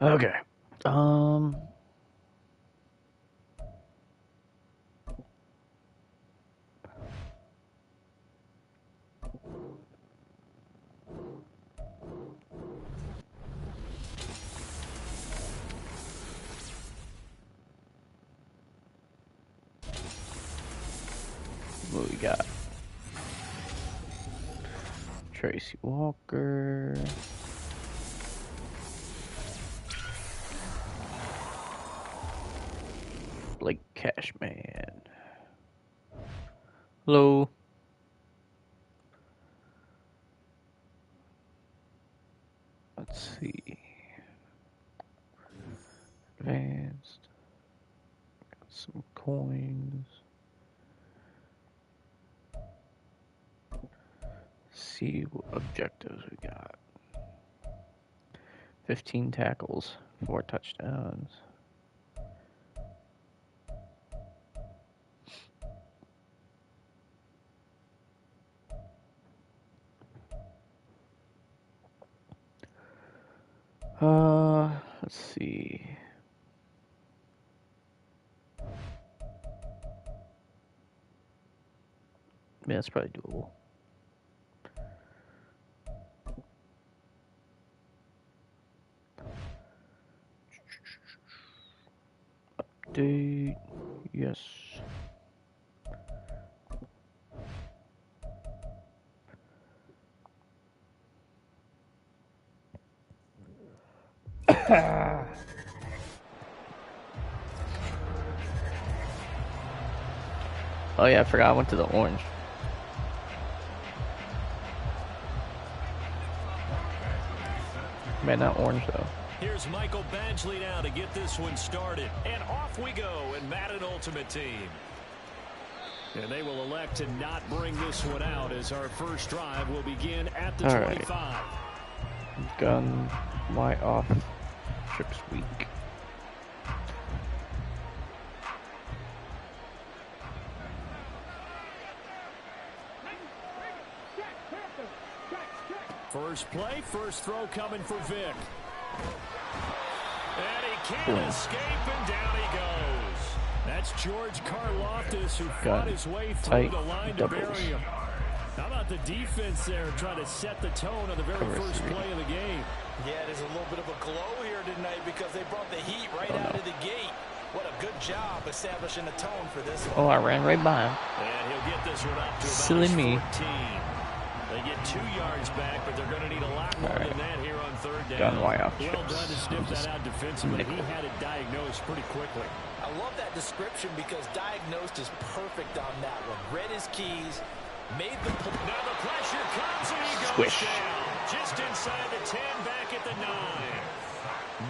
Okay. What we got? Tracy Walker. Blake Cashman. Hello. Let's see. Advanced. Got some coins. See what objectives we got. 15 tackles, 4 touchdowns. Let's see. Yeah, that's probably doable. Update. Yes. Oh yeah, I forgot I went to the orange. Man, not orange though. Here's Michael Badgley now to get this one started. And off we go in Madden Ultimate Team. And they will elect to not bring this one out as our first drive will begin at the 25. Right. Gun, why off? Trips weak. First play, first throw coming for Vic. And he can't escape, and down he goes. That's George Karlaftis who fought his way through the line to bury him. How about the defense there trying to set the tone on the very first play of the game? Yeah, there's a little bit of a glow here tonight because they brought the heat right out of the gate. What a good job establishing a tone for this one. Oh, I ran right by him. And he'll get this one up to about Silly me. 14. They get 2 yards back, but they're going to need a lot more than that here on third down. Gun, why off? Well done to sniff that out defensively. He had it diagnosed pretty quickly. I love that description because diagnosed is perfect on that one. Read his keys, made the play. Now the pressure comes and he goes down. Just inside the 10, back at the 9.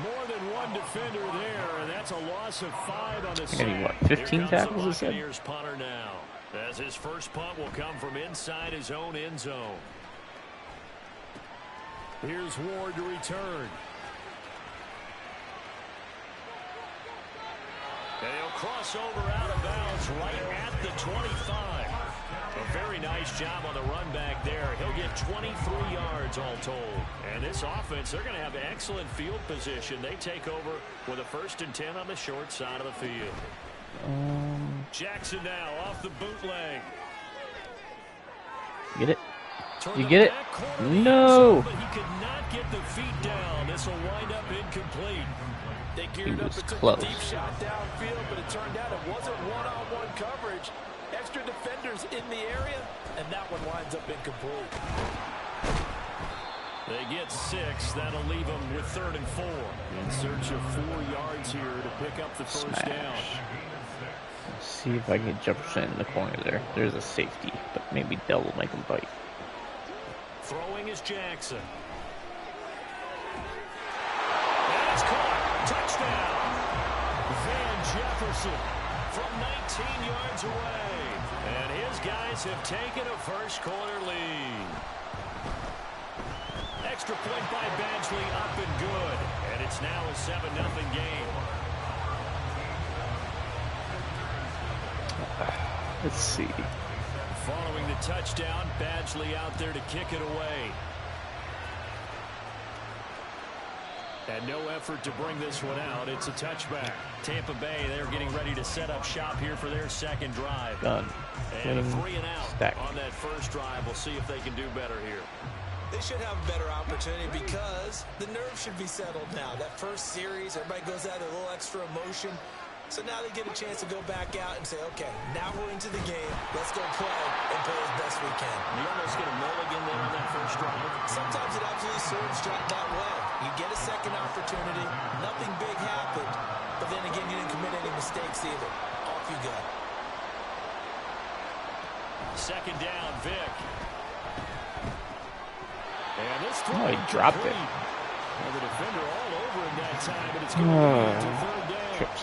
More than one defender there, and that's a loss of 5 on the season. What, 15 tackles, he said? Buccaneers punter now, as his first punt will come from inside his own end zone. Here's Ward to return. And he'll cross over out of bounds right at the 25. A very nice job on the run back there. He'll get 23 yards all told. And this offense, they're going to have excellent field position. They take over with a 1st and 10 on the short side of the field. Jackson now off the bootleg. Get it? You get it? No! But he could not get the feet down. This will wind up incomplete. They geared up and took a deep shot downfield, but it turned out it wasn't one-on-one coverage. Extra defenders in the area, and that one winds up incomplete. They get 6. That'll leave them with 3rd and 4. In search of 4 yards here to pick up the first down. Let's see if I can get Jefferson in the corner there. There's a safety, but maybe Dell will make him bite. Throwing is Jackson. And it's caught. Touchdown. Van Jefferson from 19 yards away. And his guys have taken a first-quarter lead. Extra point by Badgley, up and good. And it's now a 7-0 game. Let's see. Following the touchdown, Badgley out there to kick it away. And no effort to bring this one out. It's a touchback. Tampa Bay, they're getting ready to set up shop here for their second drive. Done. And a 3-and-out Stack. on that first drive. We'll see if they can do better here. They should have a better opportunity because the nerves should be settled now. That first series, everybody goes out with a little extra emotion. So now they get a chance to go back out and say, okay, now we're into the game. Let's go play and play as best we can. You almost get a mulligan there on that first drive. Sometimes it absolutely serves that way. You get a second opportunity. Nothing big happened. But then again, you didn't commit any mistakes either. Off you go. Second down, Vic. And this Oh, he dropped it. Well, the defender all over him that time, but it's going to lead to third down. Trips.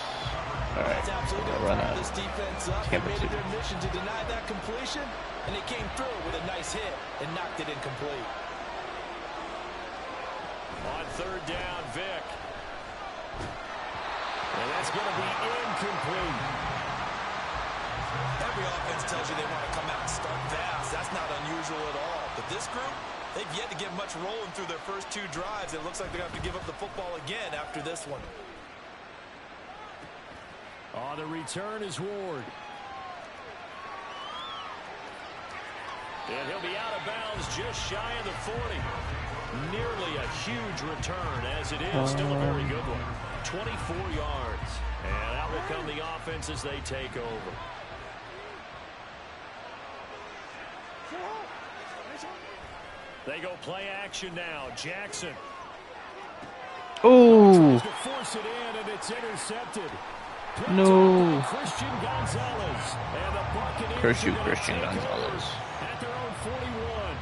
All right, That's absolutely run out. this defense up. They made it their mission to deny that completion, and they came through with a nice hit and knocked it incomplete. On third down, Vic. And that's going to be incomplete. Every offense tells you they want to come out and start fast. That's not unusual at all. But this group, they've yet to get much rolling through their first two drives. It looks like they're going to have to give up the football again after this one. On the return is Ward. And he'll be out of bounds just shy of the 40. Nearly a huge return as it is. Still a very good one. 24 yards. And out will come the offense as they take over. They go play action now. Jackson. Oh. To force it in, and it's intercepted. No. Christian Gonzalez. And the Buccaneers Curse you, Christian Gonzalez. at their own 41.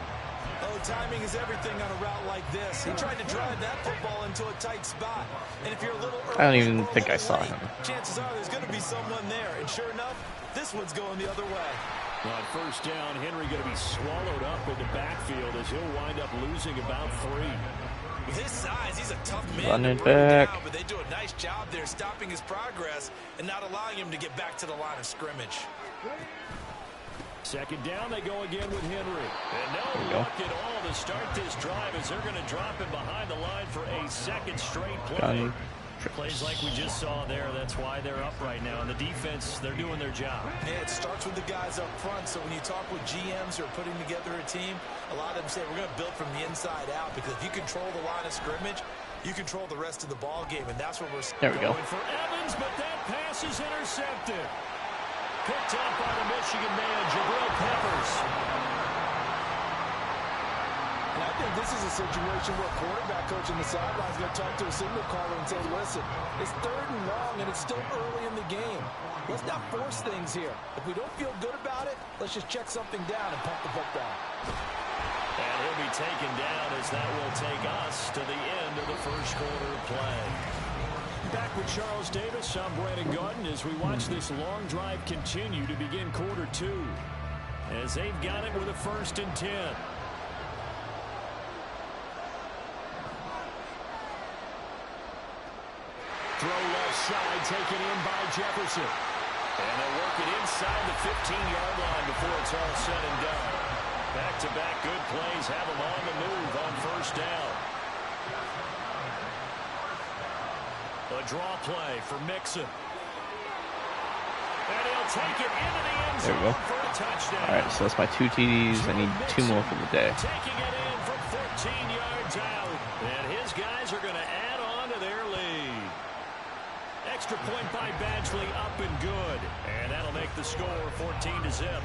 Oh, timing is everything on a route like this. He tried to drive that football into a tight spot. And if you're a little early, I don't even think I late, saw him. chances are there's going to be someone there. And sure enough, this one's going the other way. On first down, Henry going to be swallowed up in the backfield as he'll wind up losing about 3. With his size, he's a tough man Run to it bring back. down, but they do a nice job there stopping his progress and not allowing him to get back to the line of scrimmage. Second down, they go again with Henry. And no luck at all to start this drive as they're going to drop him behind the line for a second straight play. Gun. Plays like we just saw there. That's why they're up right now. And the defense, they're doing their job. Yeah, it starts with the guys up front. So when you talk with GMs who are putting together a team, a lot of them say we're going to build from the inside out because if you control the line of scrimmage, you control the rest of the ball game, and that's what we're There we go. going for Evans, but that pass is intercepted. Picked up by the Michigan man, Jabril Peppers. And I think this is a situation where a quarterback coach on the sideline is going to talk to a signal caller and say, listen, it's third and long, and it's still early in the game. Let's not force things here. If we don't feel good about it, let's just check something down and pump the football. And he'll be taken down as that will take us to the end of the first quarter of play. Back with Charles Davis, I'm Brandon Garden as we watch this long drive continue to begin quarter 2. As they've got it with a 1st and 10. Throw left side, taken in by Jefferson. And they'll work it inside the 15-yard line before it's all said and done. Back-to-back good plays have them on the move on first down. A draw play for Mixon. And he'll take it into the end zone for a touchdown. All right, so that's my 2 TDs. I need 2 more for the day. Taking it in from 14 yards out. And his guys are going to add on to their lead. Extra point by Badgley up and good. And that'll make the score 14-0.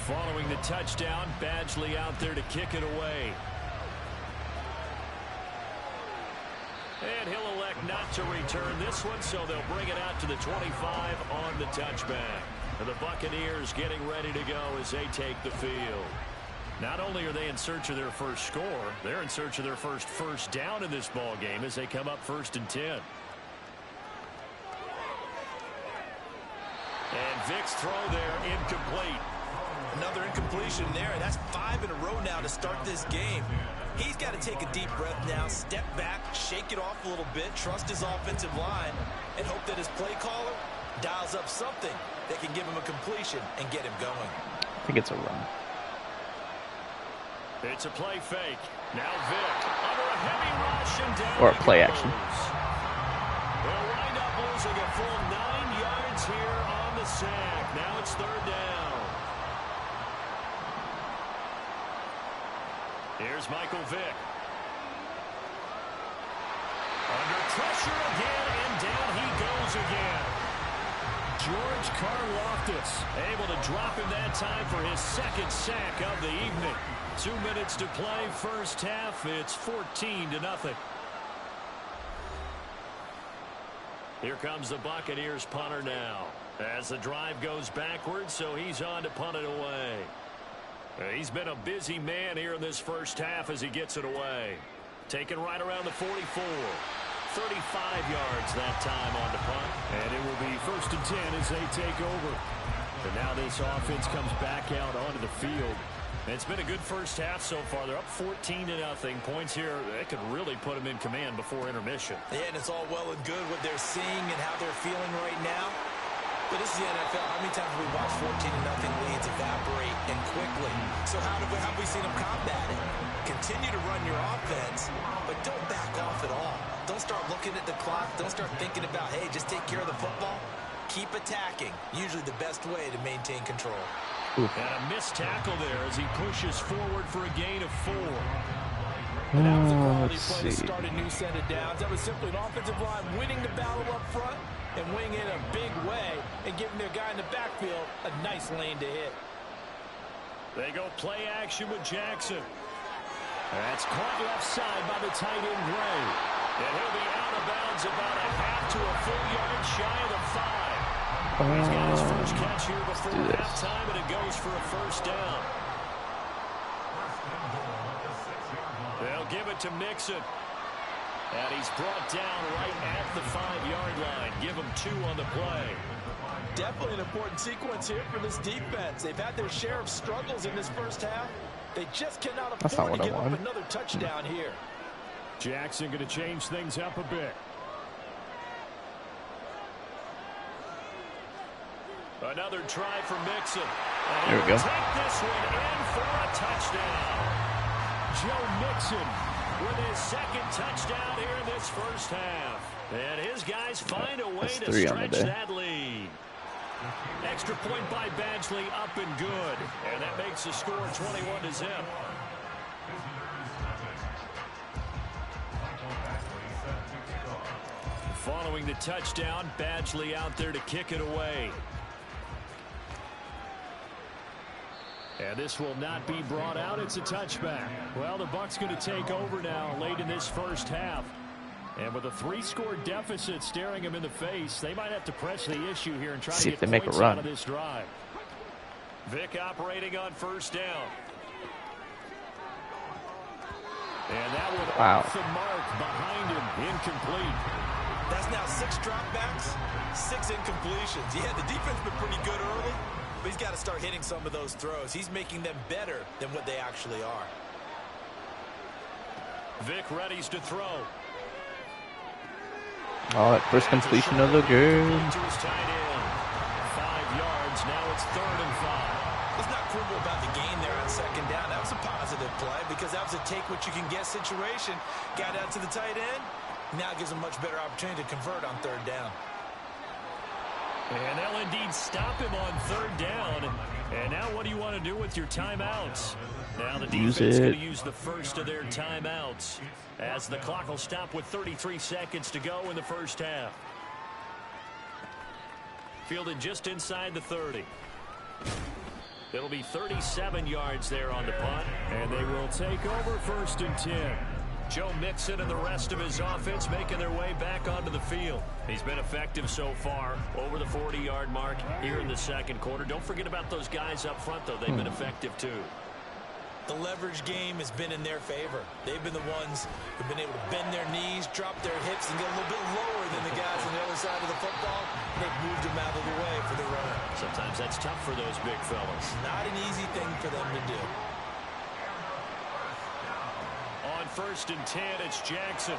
Following the touchdown, Badgley out there to kick it away. And he'll elect not to return this one, so they'll bring it out to the 25 on the touchback. And the Buccaneers getting ready to go as they take the field. Not only are they in search of their first score, they're in search of their first down in this ball game as they come up 1st and 10. And Vic's throw there incomplete. Another incompletion there. That's 5 in a row now to start this game. He's got to take a deep breath now, step back, shake it off a little bit, trust his offensive line, and hope that his play caller dials up something that can give him a completion and get him going. I think it's a run. It's a play fake. Now Vick under a heavy rush and down. Or a play action. They'll wind up losing a full 9 yards here on the sack. Now it's third down. Here's Michael Vick. Under pressure again, and down he goes again. George Karlaftis able to drop him that time for his second sack of the evening. 2 minutes to play, first half. It's 14-0. Here comes the Buccaneers punter now. As the drive goes backwards, so he's on to punt it away. He's been a busy man here in this first half as he gets it away. Taken right around the 44. 35 yards that time on the punt. And it will be 1st and 10 as they take over. And now this offense comes back out onto the field. It's been a good first half so far. They're up 14-0. Points here, that could really put them in command before intermission. Yeah, and it's all well and good what they're seeing and how they're feeling right now. But this is the NFL. How many times have we watched 14-0 leads evaporate and quickly? So how have we seen them combat it? Continue to run your offense, but don't back off at all. Don't start looking at the clock. Don't start thinking about, hey, just take care of the football. Keep attacking. Usually the best way to maintain control. And a missed tackle there as he pushes forward for a gain of 4. And that was a quality play to start a new set of downs. That was simply an offensive line winning the battle up front and winning in a big way and giving their guy in the backfield a nice lane to hit. They go play action with Jackson. That's caught left side by the tight end Gray. And he'll be out of bounds about a half to a full yard shy of the 5. He's got his first catch here before halftime, and it goes for a first down. They'll give it to Mixon. And he's brought down right at the 5-yard line. Give him 2 on the play. Definitely an important sequence here for this defense. They've had their share of struggles in this first half. They just cannot afford to give up another touchdown here. Jackson going to change things up a bit. Another try for Mixon. There we go. Take this one in for a touchdown. Joe Mixon with his second touchdown here in this first half. And his guys find a way to stretch that lead. Extra point by Badgley, up and good. And that makes the score 21-0. Following the touchdown, Badgley out there to kick it away. And this will not be brought out. It's a touchback. Well, the Bucs going to take over now late in this first half. And with a 3-score deficit staring them in the face, they might have to press the issue here and try to get points out of this drive. Vick operating on first down. And that one off the mark behind him, incomplete. That's now 6 dropbacks, 6 incompletions. Yeah, the defense has been pretty good early, but he's got to start hitting some of those throws. He's making them better than what they actually are. Vick readies to throw. Oh, that first completion of the game. To his tight end. 5 yards. Now it's 3rd and 5. Let's not quibble about the gain there on second down. That was a positive play because that was a take-what-you-can-get situation. Got out to the tight end. Now gives a much better opportunity to convert on 3rd down. And they'll indeed stop him on 3rd down. And now what do you want to do with your timeouts? Now the defense is going to use the first of their timeouts as the clock will stop with 33 seconds to go in the first half. Fielded just inside the 30. It'll be 37 yards there on the punt. And they will take over 1st and 10. Joe Mixon and the rest of his offense making their way back onto the field. He's been effective so far, over the 40-yard mark here in the second quarter. Don't forget about those guys up front, though. They've been effective, too. The leverage game has been in their favor. They've been the ones who've been able to bend their knees, drop their hips, and get a little bit lower than the guys on the other side of the football. They've moved them out of the way for the runner. Sometimes that's tough for those big fellas. Not an easy thing for them to do. On 1st and 10, it's Jackson.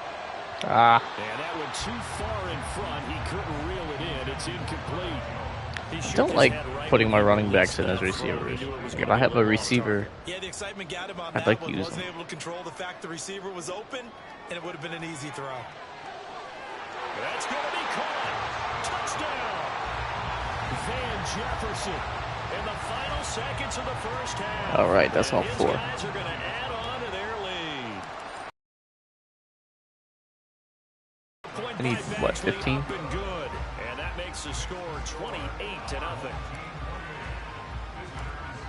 And that went too far in front. He couldn't reel it in. It's incomplete. Don't like putting my running backs in as receivers. If I have a receiver, Yeah, the excitement got him on I'd that like one. to use Wasn't him. able to control the fact the receiver was open, and it would have been an easy throw. That's going to be caught. Touchdown. Van Jefferson in the final seconds of the first half. All right, that's all His 4. guys are going to add on to their lead. I need, what, 15? Up and good. And that makes the score 28-0.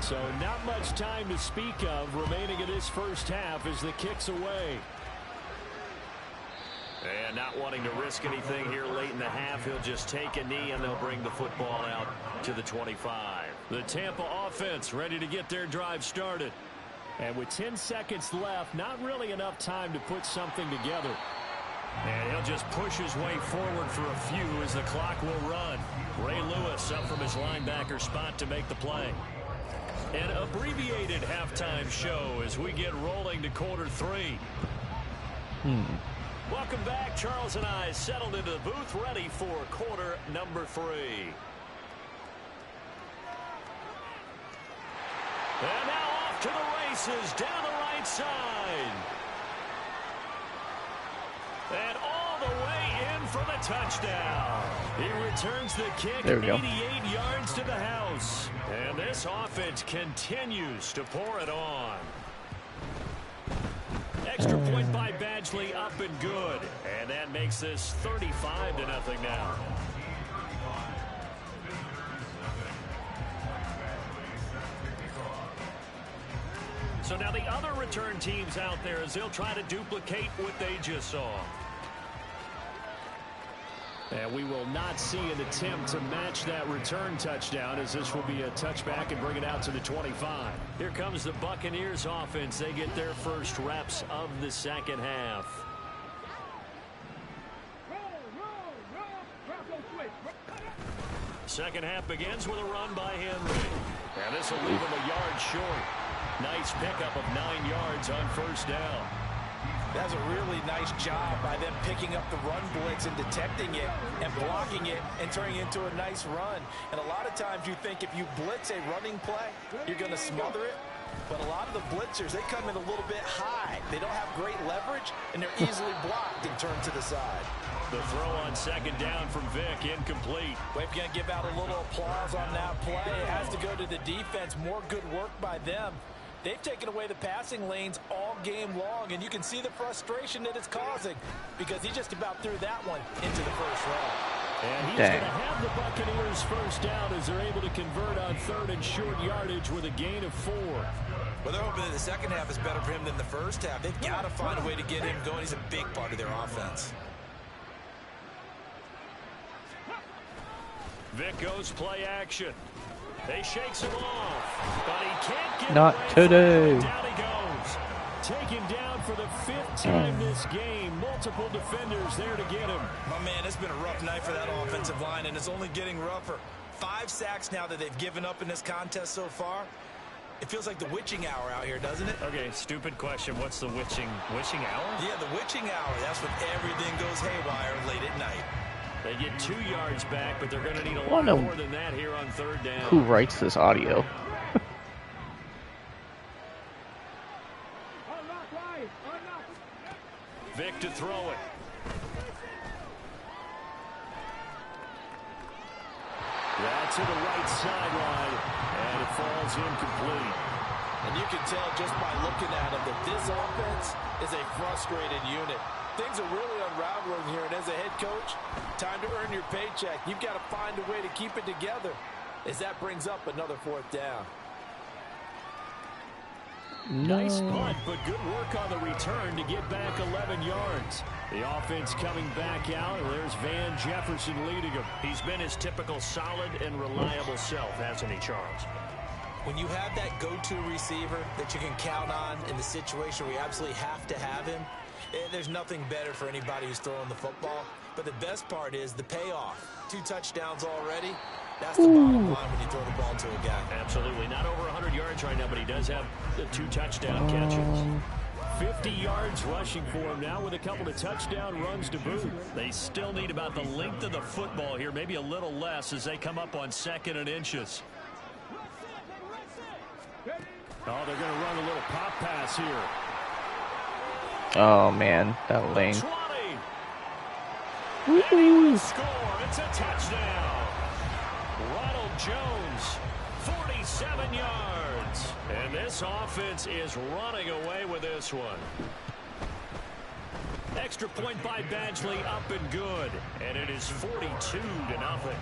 So not much time to speak of remaining in this first half as the kick's away. And not wanting to risk anything here late in the half, he'll just take a knee and they'll bring the football out to the 25. The Tampa offense ready to get their drive started. And with 10 seconds left, not really enough time to put something together. And he'll just push his way forward for a few as the clock will run. Ray Lewis up from his linebacker spot to make the play. An abbreviated halftime show as we get rolling to quarter 3. Welcome back. Charles and I settled into the booth ready for quarter number 3. And now off to the races down the right side. And all the way in for the touchdown. He returns the kick 88 yards to the house. And this offense continues to pour it on. Extra point by Badgley up and good. And that makes this 35-0 now. So now the other return teams out there as they'll try to duplicate what they just saw. And we will not see an attempt to match that return touchdown as this will be a touchback and bring it out to the 25. Here comes the Buccaneers offense. They get their first reps of the second half. Second half begins with a run by Henry. And this will leave him a yard short. Nice pickup of 9 yards on first down. That's a really nice job by them picking up the run blitz and detecting it and blocking it and turning it into a nice run. And a lot of times you think if you blitz a running play, you're going to smother it. But a lot of the blitzers, they come in a little bit high. They don't have great leverage, and they're easily blocked and turned to the side. The throw on second down from Vick, incomplete. We're going to give out a little applause on that play. It has to go to the defense. More good work by them. They've taken away the passing lanes all game long, and you can see the frustration that it's causing because he just about threw that one into the first round. And he's going to have the Buccaneers first down as they're able to convert on third and short yardage with a gain of 4. Well, they're hoping that the second half is better for him than the first half. They've got to find a way to get him going. He's a big part of their offense. Vick goes play action. They shakes him off, but he can't get Not today. Down he goes. Taken down for the 5th time this game. Multiple defenders there to get him. My man, it's been a rough night for that offensive line, and it's only getting rougher. 5 sacks now that they've given up in this contest so far. It feels like the witching hour out here, doesn't it? Okay, stupid question. What's the witching hour? Yeah, the witching hour. That's when everything goes haywire late at night. They get 2 yards back, but they're going to need a lot more than that here on third down. Who writes this audio? Vick to throw it. That's to the right sideline, and it falls incomplete. And you can tell just by looking at him that this offense is a frustrated unit. Things are really unraveling here, and as a head coach, time to earn your paycheck. You've got to find a way to keep it together as that brings up another 4th down. Nice punt, but good work on the return to get back 11 yards. The offense coming back out, and there's Van Jefferson leading him. He's been his typical solid and reliable self, hasn't he, Charles? When you have that go-to receiver that you can count on in the situation where you absolutely have to have him, there's nothing better for anybody who's throwing the football. But the best part is the payoff. 2 touchdowns already. That's the bottom line when you throw the ball to a guy. Absolutely. Not over 100 yards right now, but he does have the 2 touchdown catches. 50 yards rushing for him now with a couple of touchdown runs to boot. They still need about the length of the football here, maybe a little less as they come up on 2nd and inches. Oh, they're going to run a little pop pass here. Oh, man, that lane. 20. And he will score. It's a touchdown. Ronald Jones, 47 yards. And this offense is running away with this one. Extra point by Badgley, up and good. And it is 42-0.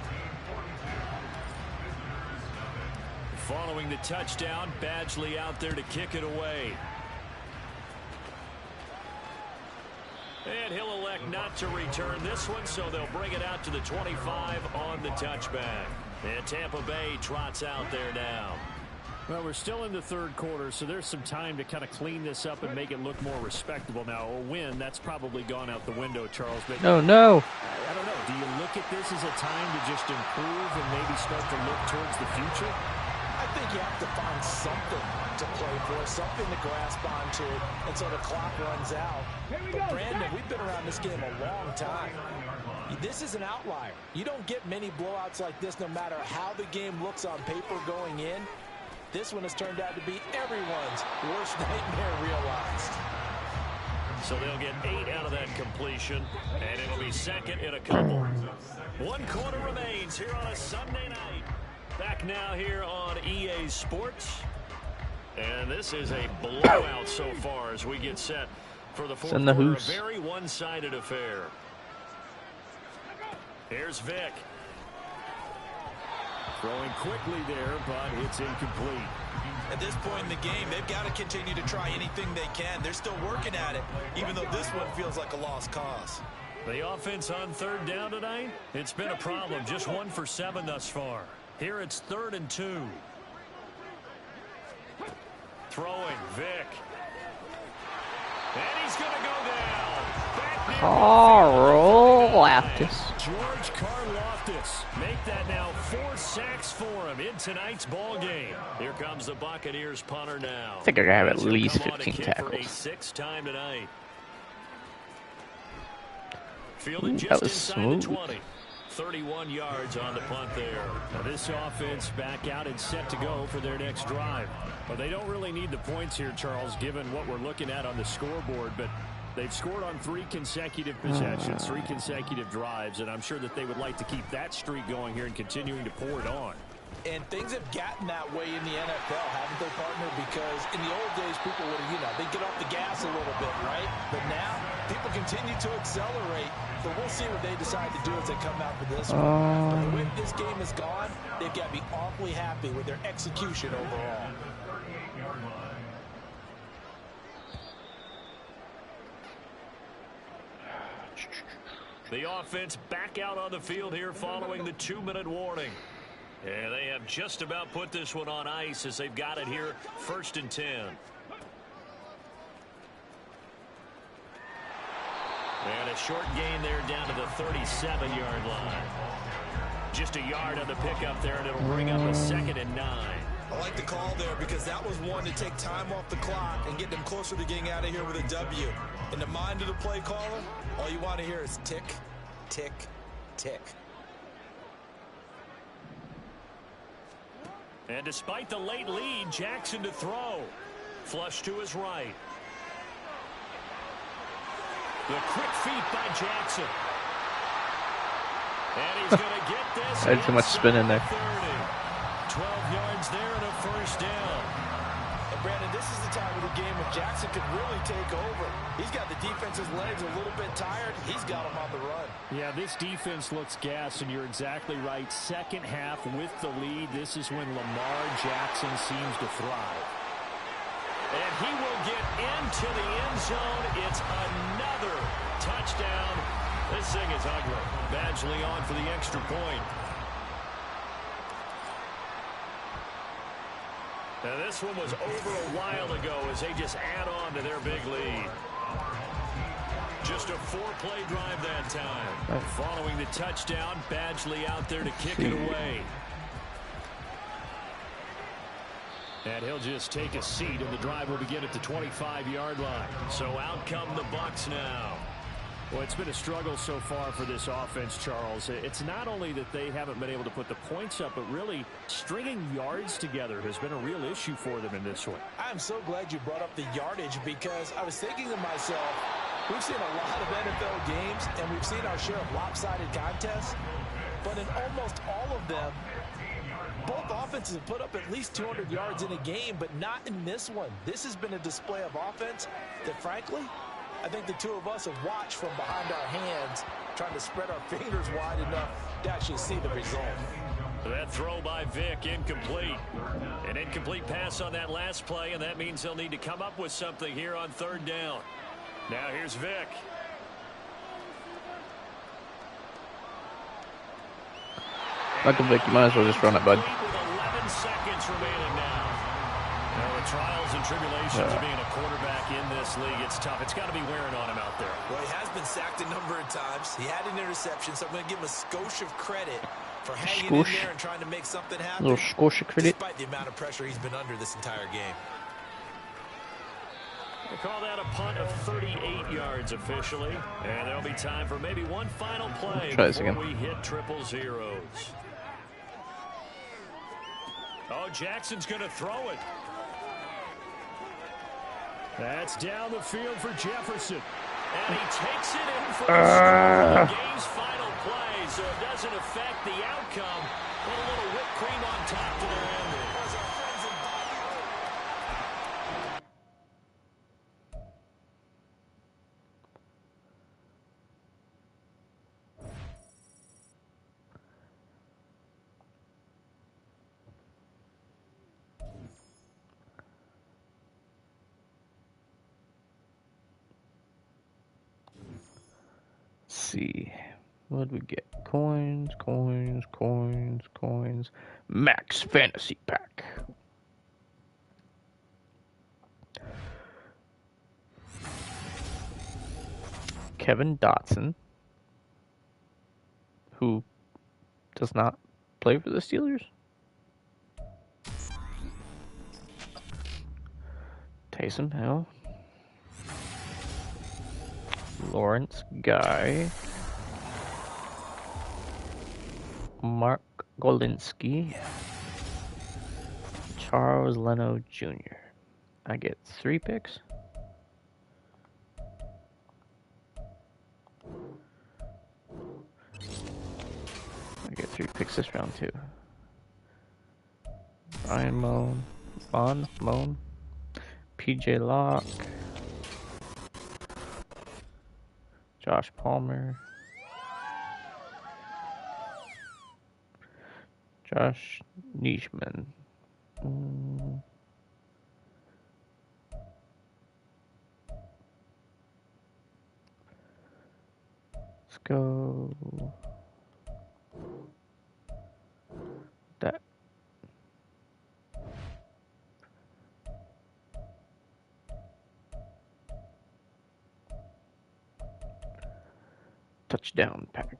Following the touchdown, Badgley out there to kick it away. And he'll elect not to return this one, so they'll bring it out to the 25 on the touchback. And Tampa Bay trots out there now. Well, we're still in the 3rd quarter, so there's some time to kind of clean this up and make it look more respectable. Now, a win, that's probably gone out the window, Charles. But no. I don't know. Do you look at this as a time to just improve and maybe start to look towards the future? I think you have to find something to play for, something to grasp onto until the clock runs out. But, Brandon, we've been around this game a long time. This is an outlier. You don't get many blowouts like this no matter how the game looks on paper going in. This one has turned out to be everyone's worst nightmare realized. So they'll get 8 out of that completion, and it'll be 2nd and a couple. 1 quarter remains here on a Sunday night. Back now here on EA Sports. And this is a blowout so far as we get set for the 4th quarter. A very one-sided affair. Here's Vick. Throwing quickly there, but it's incomplete. At this point in the game, they've got to continue to try anything they can. They're still working at it, even though this one feels like a lost cause. The offense on 3rd down tonight, it's been a problem. Just 1 for 7 thus far. Here it's 3rd and 2. Throwing, Vick. And he's going to go down. Karlaftis. George Karlaftis. Make that now 4 sacks for him in tonight's ball game. Here comes the Buccaneers punter now. I think I have at least 15 tackles. For a 6th time tonight. Fielded just that was inside smooth. the 20. 31 yards on the punt there. Now this offense back out and set to go for their next drive. Well, they don't really need the points here, Charles, given what we're looking at on the scoreboard, but they've scored on 3 consecutive possessions, 3 consecutive drives, and I'm sure that they would like to keep that streak going here and continuing to pour it on. And things have gotten that way in the NFL, haven't they, partner? Because in the old days, people would have, they'd get off the gas a little bit, right? But now, people continue to accelerate. So we'll see what they decide to do as they come out for this one. But the way this game has gone, they've got to be awfully happy with their execution overall. The offense back out on the field here following the 2-minute warning. And they have just about put this one on ice as they've got it here 1st and 10. And a short gain there down to the 37-yard line. Just a yard on the pickup there, and it'll bring up a 2nd and 9. I like the call there because that was one to take time off the clock and get them closer to getting out of here with a W. In the mind of the play caller, all you want to hear is tick, tick, tick. And despite the late lead, Jackson to throw. Flush to his right. The quick feet by Jackson. And he's going to get this. I had too much spin in there. 12 yards there and a 1st down. And Brandon, this is the time of the game when Jackson could really take over. He's got the defense's legs a little bit tired. He's got them on the run. Yeah, this defense looks gassed, and you're exactly right. Second half with the lead, this is when Lamar Jackson seems to thrive. And he will get into the end zone. It's another touchdown. This thing is ugly. Badgley on for the extra point. Now this one was over a while ago as they just add on to their big lead. Just a 4-play drive that time. Following the touchdown, Badgley out there to kick it away. And he'll just take a seat, and the drive will begin at the 25-yard line. So out come the Bucs now. Well, it's been a struggle so far for this offense, Charles. It's not only that they haven't been able to put the points up, but really stringing yards together has been a real issue for them in this one. I'm so glad you brought up the yardage, because I was thinking to myself, we've seen a lot of NFL games, and we've seen our share of lopsided contests, but in almost all of them, both offenses have put up at least 200 yards in a game, but not in this one. This has been a display of offense that, frankly, I think the two of us have watched from behind our hands, trying to spread our fingers wide enough to actually see the result. That throw by Vick, incomplete. An incomplete pass on that last play, and that means they'll need to come up with something here on third down. Now here's Vick. Michael Vick, you might as well just run it, bud. With 11 seconds remaining now. The trials and tribulations of being a quarterback in this league, it's tough. It's got to be wearing on him out there. Well, he has been sacked a number of times. He had an interception, so I'm going to give him a skosh of credit for hanging in there and trying to make something happen. A little skosh of credit. Despite the amount of pressure he's been under this entire game. We'll call that a punt of 38 yards officially. And there'll be time for maybe one final play before we hit triple zeros. Oh, Jackson's going to throw it. That's down the field for Jefferson. And he takes it in for the game's final play, so it doesn't affect the outcome. Put a little whipped cream on top to their ending. See, what did we get? Coins, coins, coins, coins. Max Fantasy Pack. Kevin Dotson, who does not play for the Steelers. Taysom Hill. Lawrence Guy, Mark Golinsky, Charles Leno Jr. I get 3 picks. I get 3 picks this round too. Brian Moan, PJ Locke, Josh Palmer, Josh Neischmann. Let's go. That. Touchdown pack.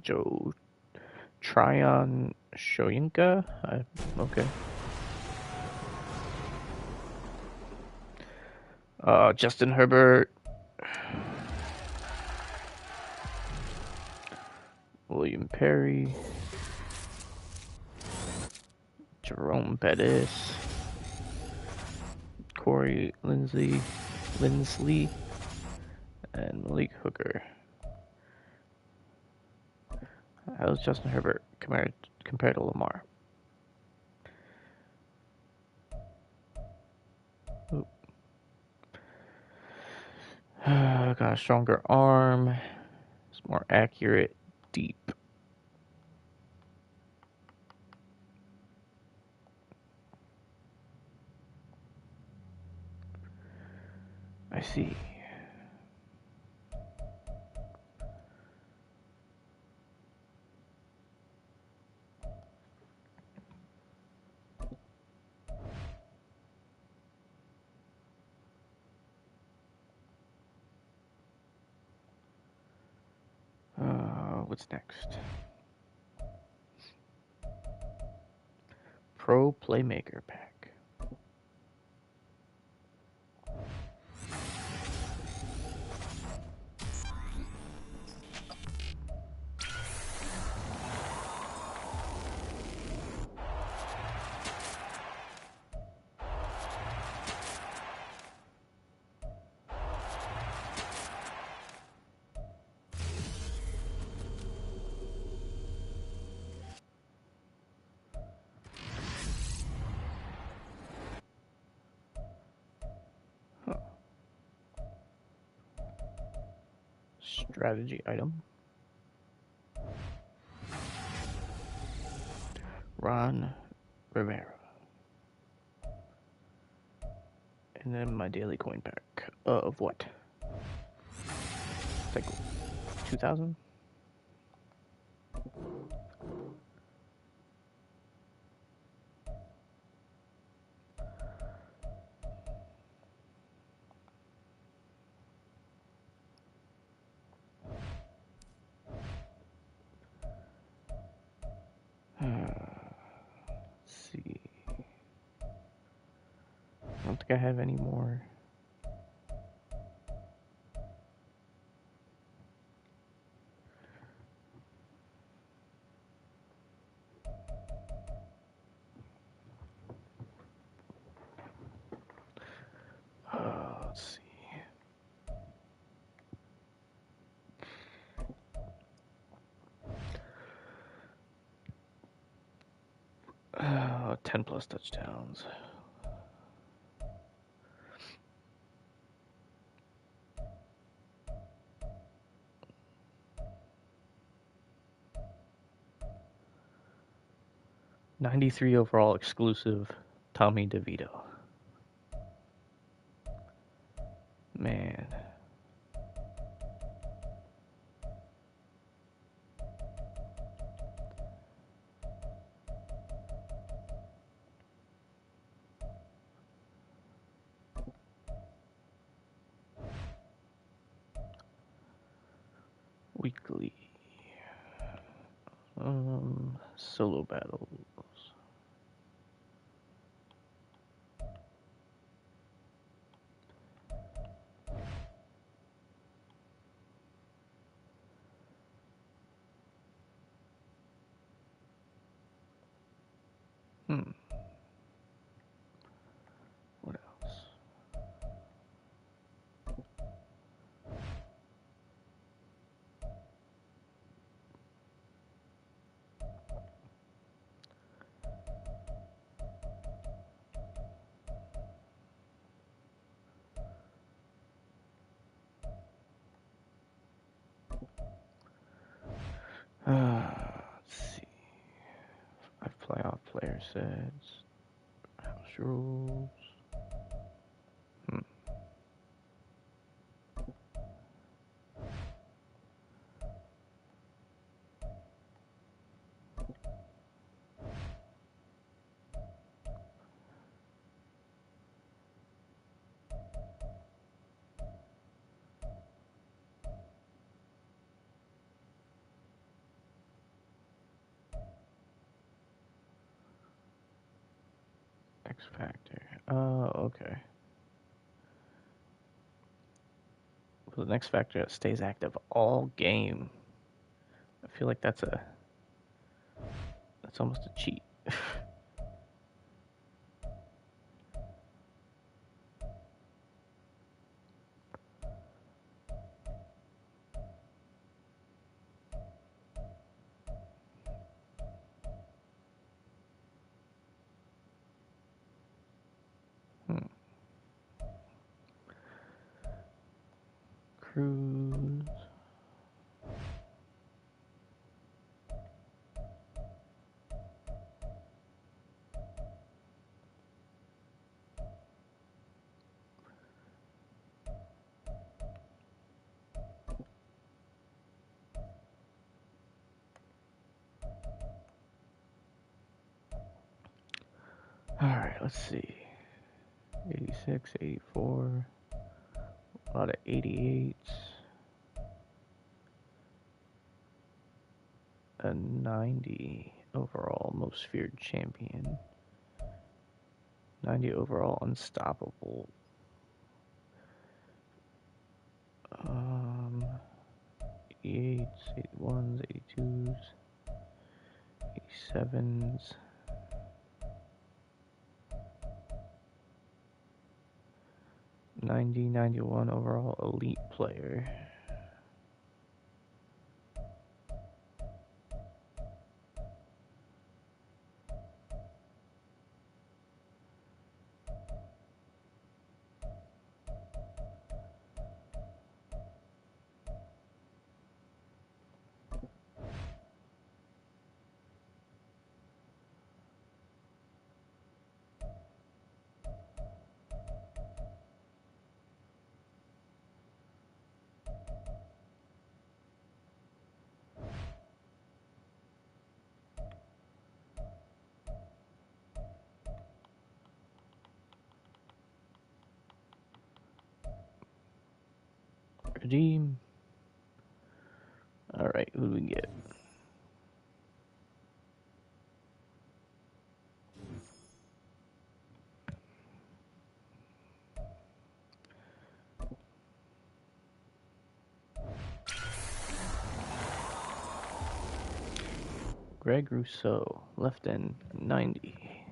Joe Tryon Shoyinka. Okay. Justin Herbert. William Perry. Jerome Bettis. Corey Lindsley, and Malik Hooker. How's Justin Herbert compared to Lamar? Ooh. Got a stronger arm. It's more accurate, deep. I see. What's next? Pro Playmaker pack. Strategy item. Ron Rivera. And then my daily coin pack of what? It's like 2,000? Let's see. I don't think I have any more. Let's see. 10 plus touchdowns. '93 overall exclusive, Tommy DeVito. Man. Weekly. Solo battles. What else? Let's see. 5 playoff player sets. House rules. X Factor. Okay. Well, the next factor that stays active all game. I feel like that's almost a cheat. Cruise. Alright, let's see. 86, 84. A lot of 88s. a 90 overall most feared champion. 90 overall unstoppable. 88s, 81s, 82s, 87s. 90, 91 overall elite player. Redeem. Alright, who do we get? Greg Rousseau, left end, 90.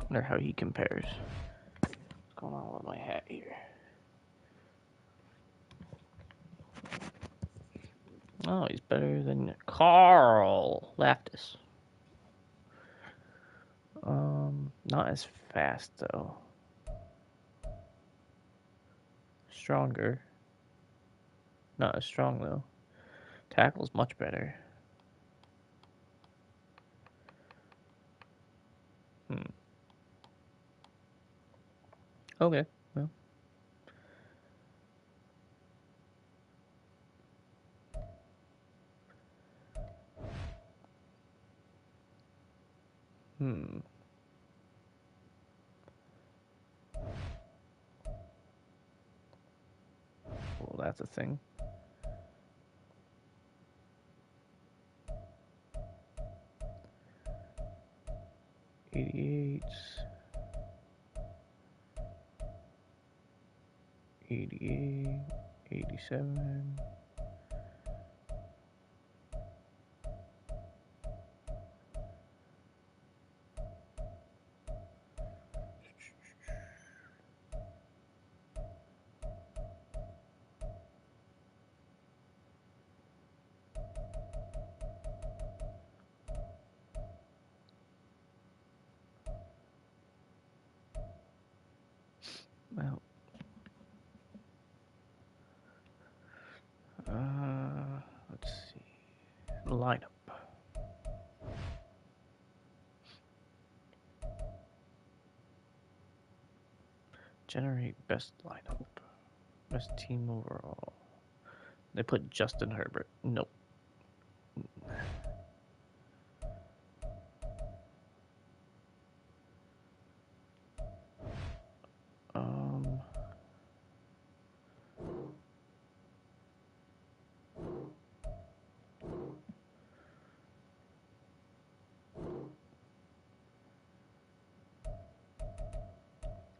Wonder how he compares. What's going on with my hat here? Oh, he's better than Carl Laftis. Not as fast though. Stronger. Not as strong though. Tackle's much better. Okay, well. Well, that's a thing. '88s. 88, 87. Well, let's see. Lineup. Generate best lineup. Best team overall. They put Justin Herbert. Nope.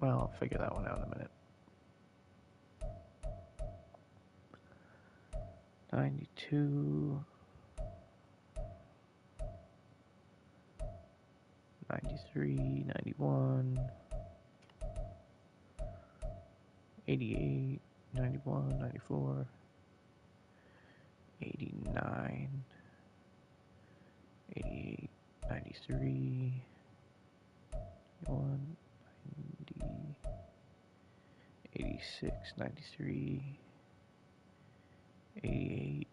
Well, I'll figure that one out in a minute. 92. 93, 91. 88, 91, 94. 89. 88, 93. 91. 90, 86, 93, 88.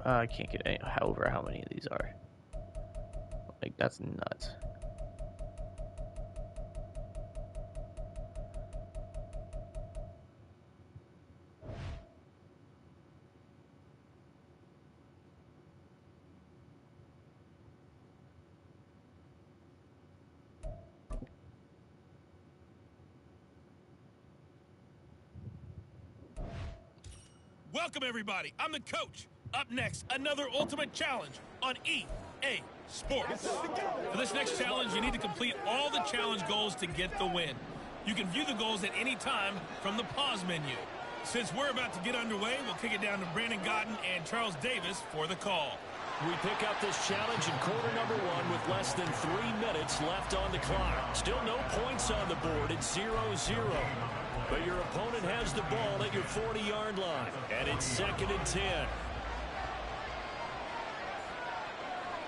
I can't get any, however how many of these are. Like, that's nuts. Welcome, everybody. I'm the coach. Up next, another ultimate challenge on EA Sports. For this next challenge, you need to complete all the challenge goals to get the win. You can view the goals at any time from the pause menu. Since we're about to get underway, we'll kick it down to Brandon Godden and Charles Davis for the call. We pick up this challenge in quarter number 1 with less than 3 minutes left on the clock. Still no points on the board. It's 0-0. But your opponent has the ball at your 40-yard line, and it's 2nd and 10.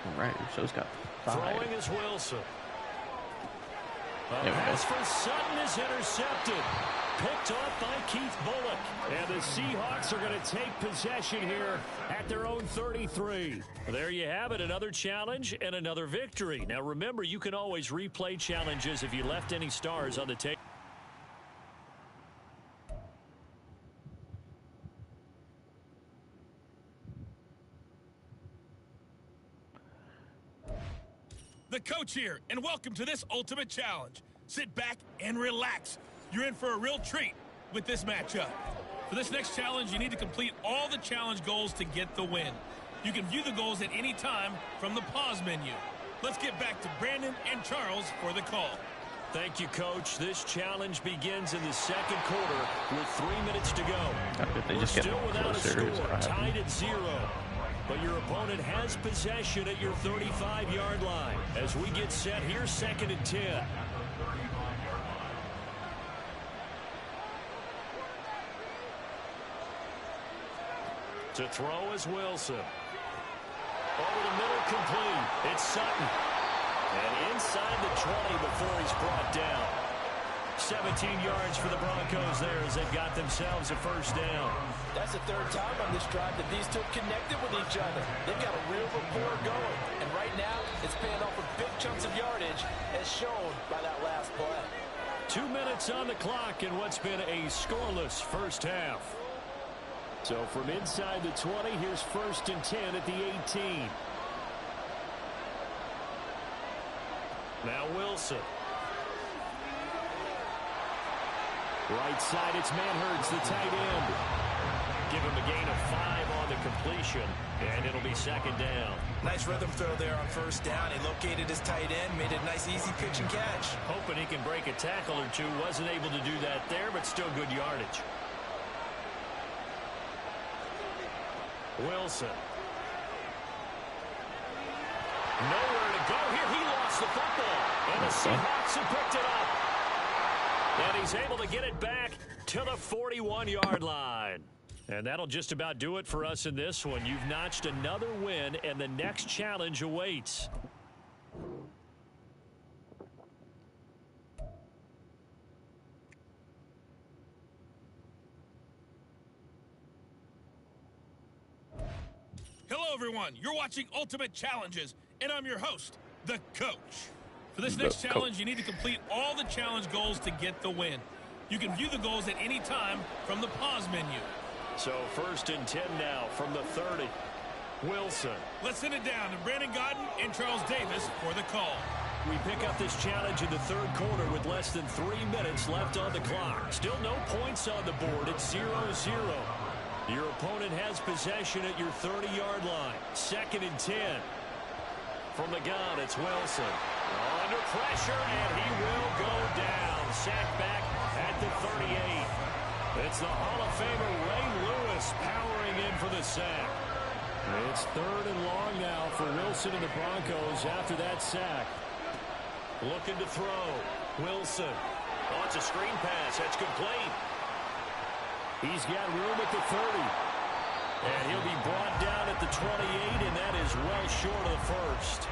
All right, Show's got 5. Throwing is Wilson. There we go. Pass for Sutton is intercepted. Picked off by Keith Bullock. And the Seahawks are going to take possession here at their own 33. There you have it, another challenge and another victory. Now remember, you can always replay challenges if you left any stars on the table. The coach here, and welcome to this ultimate challenge. Sit back and relax. You're in for a real treat with this matchup. For this next challenge, you need to complete all the challenge goals to get the win. You can view the goals at any time from the pause menu. Let's get back to Brandon and Charles for the call. Thank you, Coach. This challenge begins in the 2nd quarter with 3 minutes to go. They We're just get still without a closer, score, tied at 0. But your opponent has possession at your 35-yard line. As we get set here, 2nd and 10. To throw is Wilson. Over the middle, complete. It's Sutton. And inside the 20 before he's brought down. 17 yards for the Broncos there as they've got themselves a first down. That's the 3rd time on this drive that these two connected with each other. They've got a real rapport going. And right now, it's paying off with big chunks of yardage, as shown by that last play. 2 minutes on the clock in what's been a scoreless first half. So from inside the 20, here's 1st and 10 at the 18. Now Wilson. Right side, it's Manhurts, the tight end. Give him a gain of 5 on the completion, and it'll be 2nd down. Nice rhythm throw there on 1st down. He located his tight end, made it a nice, easy pitch and catch. Hoping he can break a tackle or two. Wasn't able to do that there, but still good yardage. Wilson. Nowhere to go here. He lost the football. And the Seahawks have picked it up. And he's able to get it back to the 41-yard line. And that'll just about do it for us in this one. You've notched another win, and the next challenge awaits. Hello, everyone. You're watching Ultimate Challenges, and I'm your host, the coach. For this next challenge, you need to complete all the challenge goals to get the win. You can view the goals at any time from the pause menu. So 1st and 10 now from the 30. Wilson. Let's send it down to Brandon Godden and Charles Davis for the call. We pick up this challenge in the 3rd quarter with less than 3 minutes left on the clock. Still no points on the board. It's 0-0. Your opponent has possession at your 30-yard line. 2nd and 10. From the gun, it's Wilson. Under pressure, and he will go down. Sacked back at the 38. It's the Hall of Famer Ray Lewis powering in for the sack. It's 3rd and long now for Wilson and the Broncos after that sack. Looking to throw. Wilson. Oh, it's a screen pass. That's complete. He's got room at the 30. And he'll be brought down at the 28, and that is well short of the first.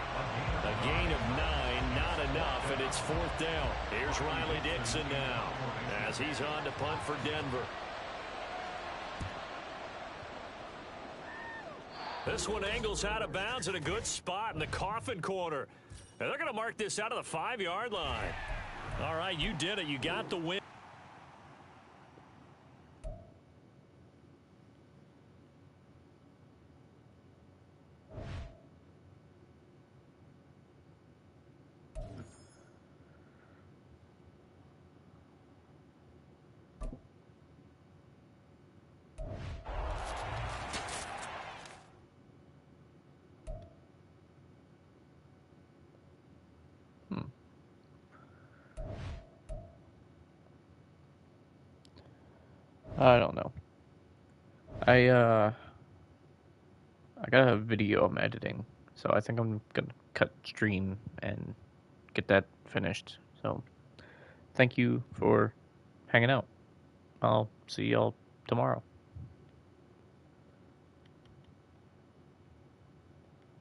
A gain of 9, not enough, and it's 4th down. Here's Riley Dixon now as he's on to punt for Denver. This one angles out of bounds in a good spot in the coffin corner. And they're going to mark this out of the 5-yard line. All right, you did it. You got the win. I don't know. I got a video I'm editing, so I think I'm gonna cut stream and get that finished. So, thank you for hanging out. I'll see y'all tomorrow.